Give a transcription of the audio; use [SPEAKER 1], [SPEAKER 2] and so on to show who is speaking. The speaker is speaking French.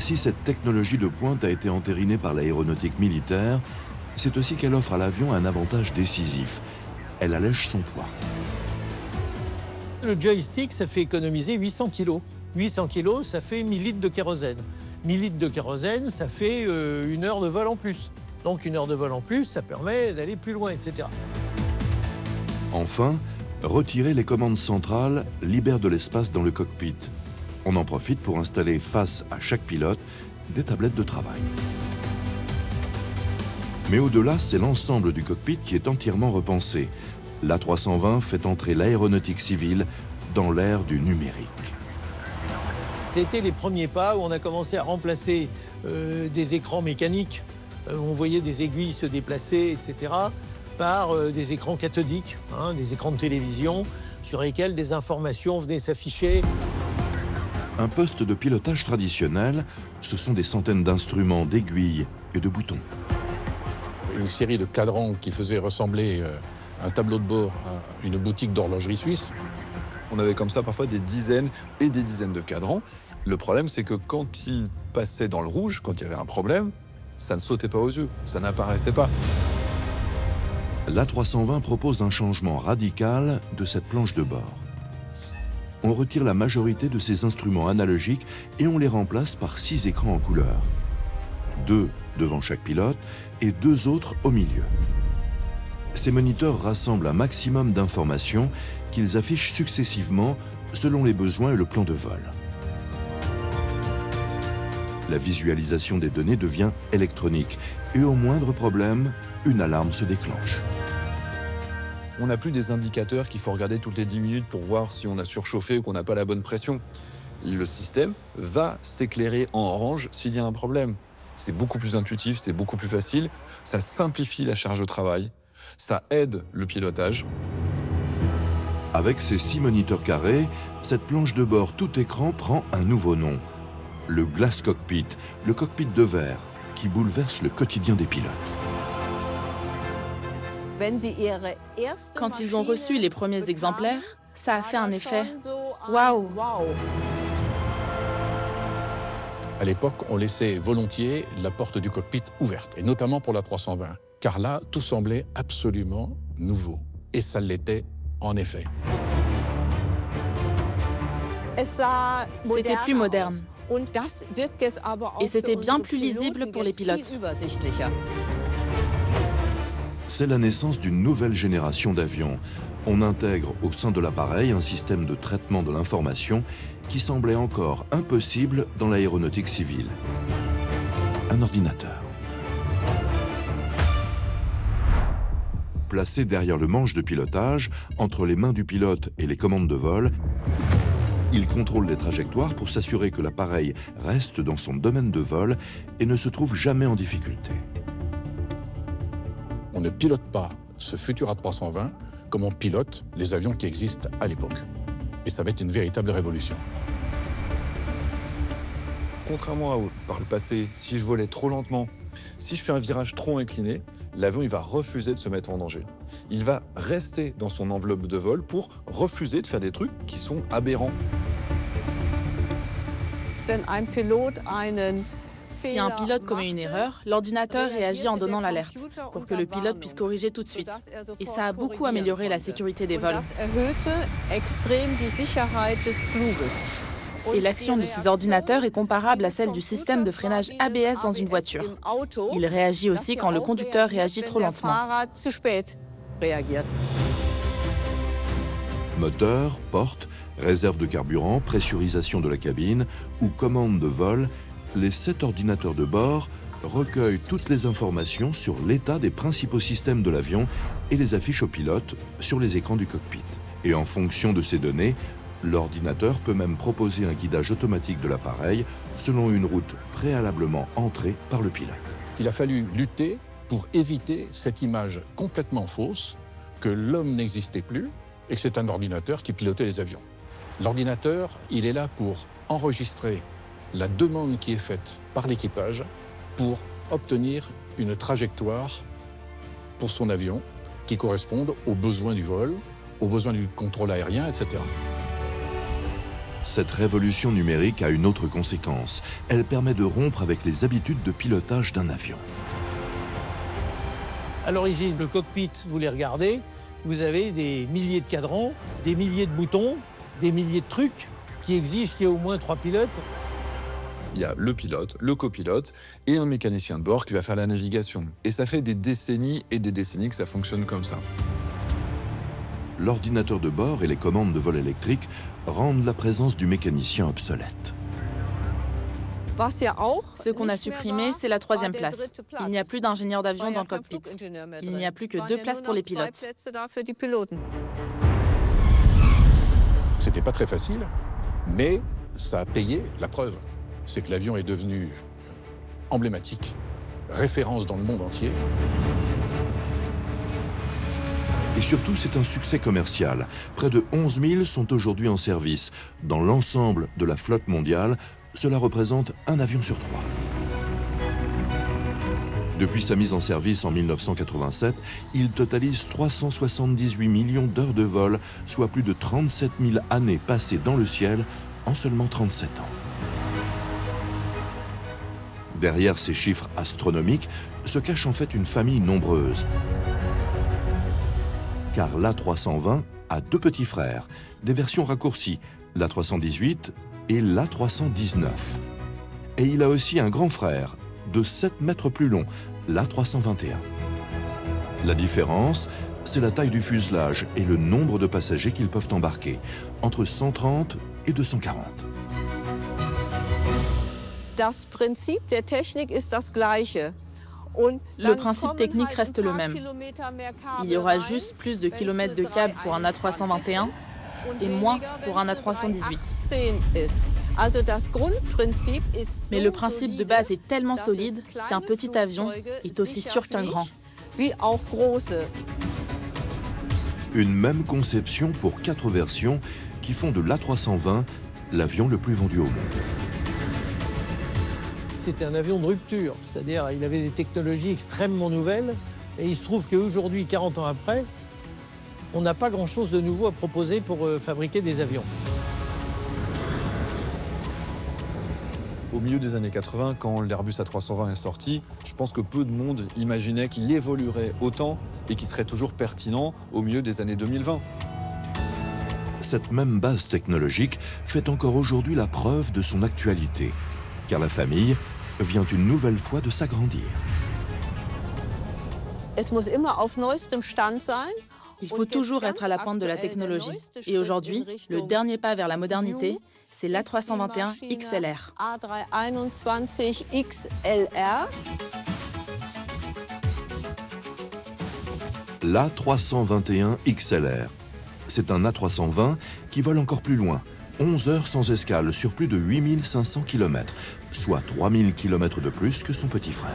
[SPEAKER 1] Si cette technologie de pointe a été entérinée par l'aéronautique militaire, c'est aussi qu'elle offre à l'avion un avantage décisif. Elle allège son poids.
[SPEAKER 2] Le joystick, ça fait économiser 800 kg. 800 kg, ça fait 1000 litres de kérosène. 1000 litres de kérosène, ça fait 1 heure de vol en plus. Donc 1 heure de vol en plus, ça permet d'aller plus loin, etc.
[SPEAKER 1] Enfin, retirer les commandes centrales libère de l'espace dans le cockpit. On en profite pour installer face à chaque pilote des tablettes de travail. Mais au-delà, c'est l'ensemble du cockpit qui est entièrement repensé. L'A320 fait entrer l'aéronautique civile dans l'ère du numérique.
[SPEAKER 2] C'était les premiers pas où on a commencé à remplacer des écrans mécaniques. On voyait des aiguilles se déplacer, etc., par des écrans cathodiques, des écrans de télévision, sur lesquels des informations venaient s'afficher.
[SPEAKER 1] Un poste de pilotage traditionnel, ce sont des centaines d'instruments, d'aiguilles et de boutons.
[SPEAKER 3] Une série de cadrans qui faisaient ressembler un tableau de bord à une boutique d'horlogerie suisse.
[SPEAKER 4] On avait comme ça parfois des dizaines et des dizaines de cadrans. Le problème, c'est que quand ils passaient dans le rouge, quand il y avait un problème, ça ne sautait pas aux yeux, ça n'apparaissait pas.
[SPEAKER 1] L'A320 propose un changement radical de cette planche de bord. On retire la majorité de ces instruments analogiques et on les remplace par 6 écrans en couleur. 2 devant chaque pilote et 2 autres au milieu. Ces moniteurs rassemblent un maximum d'informations qu'ils affichent successivement selon les besoins et le plan de vol. La visualisation des données devient électronique et au moindre problème, une alarme se déclenche.
[SPEAKER 4] On n'a plus des indicateurs qu'il faut regarder toutes les 10 minutes pour voir si on a surchauffé ou qu'on n'a pas la bonne pression. Le système va s'éclairer en orange s'il y a un problème. C'est beaucoup plus intuitif, c'est beaucoup plus facile, ça simplifie la charge de travail, ça aide le pilotage.
[SPEAKER 1] Avec ces 6 moniteurs carrés, cette planche de bord tout écran prend un nouveau nom. Le Glass Cockpit, le cockpit de verre, qui bouleverse le quotidien des pilotes.
[SPEAKER 5] Quand ils ont reçu les premiers exemplaires, ça a fait un effet « waouh ».
[SPEAKER 3] À l'époque, on laissait volontiers la porte du cockpit ouverte, et notamment pour l'A320, car là, tout semblait absolument nouveau. Et ça l'était, en effet.
[SPEAKER 5] C'était plus moderne. Et c'était bien plus lisible pour les pilotes.
[SPEAKER 1] C'est la naissance d'une nouvelle génération d'avions. On intègre au sein de l'appareil un système de traitement de l'information qui semblait encore impossible dans l'aéronautique civile. Un ordinateur. Placé derrière le manche de pilotage, entre les mains du pilote et les commandes de vol, il contrôle les trajectoires pour s'assurer que l'appareil reste dans son domaine de vol et ne se trouve jamais en difficulté.
[SPEAKER 3] On ne pilote pas ce futur A320 comme on pilote les avions qui existent à l'époque. Et ça va être une véritable révolution.
[SPEAKER 4] Contrairement à par le passé, si je volais trop lentement, si je fais un virage trop incliné, l'avion il va refuser de se mettre en danger. Il va rester dans son enveloppe de vol pour refuser de faire des trucs qui sont aberrants.
[SPEAKER 5] Si un pilote commet une erreur, l'ordinateur réagit en donnant l'alerte pour que le pilote puisse corriger tout de suite. Et ça a beaucoup amélioré la sécurité des vols. Et l'action de ces ordinateurs est comparable à celle du système de freinage ABS dans une voiture. Il réagit aussi quand le conducteur réagit trop lentement.
[SPEAKER 1] Moteur, porte, réserve de carburant, pressurisation de la cabine ou commande de vol, les 7 ordinateurs de bord recueillent toutes les informations sur l'état des principaux systèmes de l'avion et les affichent aux pilotes sur les écrans du cockpit. Et en fonction de ces données, l'ordinateur peut même proposer un guidage automatique de l'appareil selon une route préalablement entrée par le pilote.
[SPEAKER 3] Il a fallu lutter pour éviter cette image complètement fausse que l'homme n'existait plus et que c'est un ordinateur qui pilotait les avions. L'ordinateur, il est là pour enregistrer la demande qui est faite par l'équipage pour obtenir une trajectoire pour son avion qui corresponde aux besoins du vol, aux besoins du contrôle aérien, etc.
[SPEAKER 1] Cette révolution numérique a une autre conséquence. Elle permet de rompre avec les habitudes de pilotage d'un avion.
[SPEAKER 2] À l'origine, le cockpit, vous les regardez, vous avez des milliers de cadrans, des milliers de boutons, des milliers de trucs qui exigent qu'il y ait au moins 3 pilotes.
[SPEAKER 4] Il y a le pilote, le copilote et un mécanicien de bord qui va faire la navigation. Et ça fait des décennies et des décennies que ça fonctionne comme ça.
[SPEAKER 1] L'ordinateur de bord et les commandes de vol électrique rendent la présence du mécanicien obsolète.
[SPEAKER 5] Ce qu'on a supprimé, c'est la 3e place. Il n'y a plus d'ingénieur d'avion dans le cockpit. Il n'y a plus que 2 places pour les pilotes.
[SPEAKER 3] C'était pas très facile, mais ça a payé. La preuve, c'est que l'avion est devenu emblématique, référence dans le monde entier.
[SPEAKER 1] Et surtout, c'est un succès commercial. Près de 11 000 sont aujourd'hui en service. Dans l'ensemble de la flotte mondiale, cela représente un avion sur 3. Depuis sa mise en service en 1987, il totalise 378 millions d'heures de vol, soit plus de 37 000 années passées dans le ciel en seulement 37 ans. Derrière ces chiffres astronomiques se cache en fait une famille nombreuse. Car l'A320 a 2 petits frères, des versions raccourcies, l'A318 et l'A319. Et il a aussi un grand frère, de 7 mètres plus long, l'A321. La différence, c'est la taille du fuselage et le nombre de passagers qu'ils peuvent embarquer, entre 130 et 240.
[SPEAKER 5] Le principe technique reste le même. Il y aura juste plus de kilomètres de câble pour un A321 et moins pour un A318. Mais le principe de base est tellement solide qu'un petit avion est aussi sûr qu'un grand.
[SPEAKER 1] Une même conception pour 4 versions qui font de l'A320 l'avion le plus vendu au monde.
[SPEAKER 2] C'était un avion de rupture, c'est-à-dire il avait des technologies extrêmement nouvelles. Et il se trouve qu'aujourd'hui, 40 ans après, on n'a pas grand-chose de nouveau à proposer pour fabriquer des avions.
[SPEAKER 4] Au milieu des années 80, quand l'Airbus A320 est sorti, je pense que peu de monde imaginait qu'il évoluerait autant et qu'il serait toujours pertinent au milieu des années 2020.
[SPEAKER 1] Cette même base technologique fait encore aujourd'hui la preuve de son actualité, car la famille vient une nouvelle fois de s'agrandir.
[SPEAKER 5] Il faut toujours être à la pointe de la technologie. Et aujourd'hui, le dernier pas vers la modernité, c'est l'A321 XLR.
[SPEAKER 1] L'A321 XLR. C'est un A320 qui vole encore plus loin, 11 heures sans escale sur plus de 8500 km, soit 3000 km de plus que son petit frère.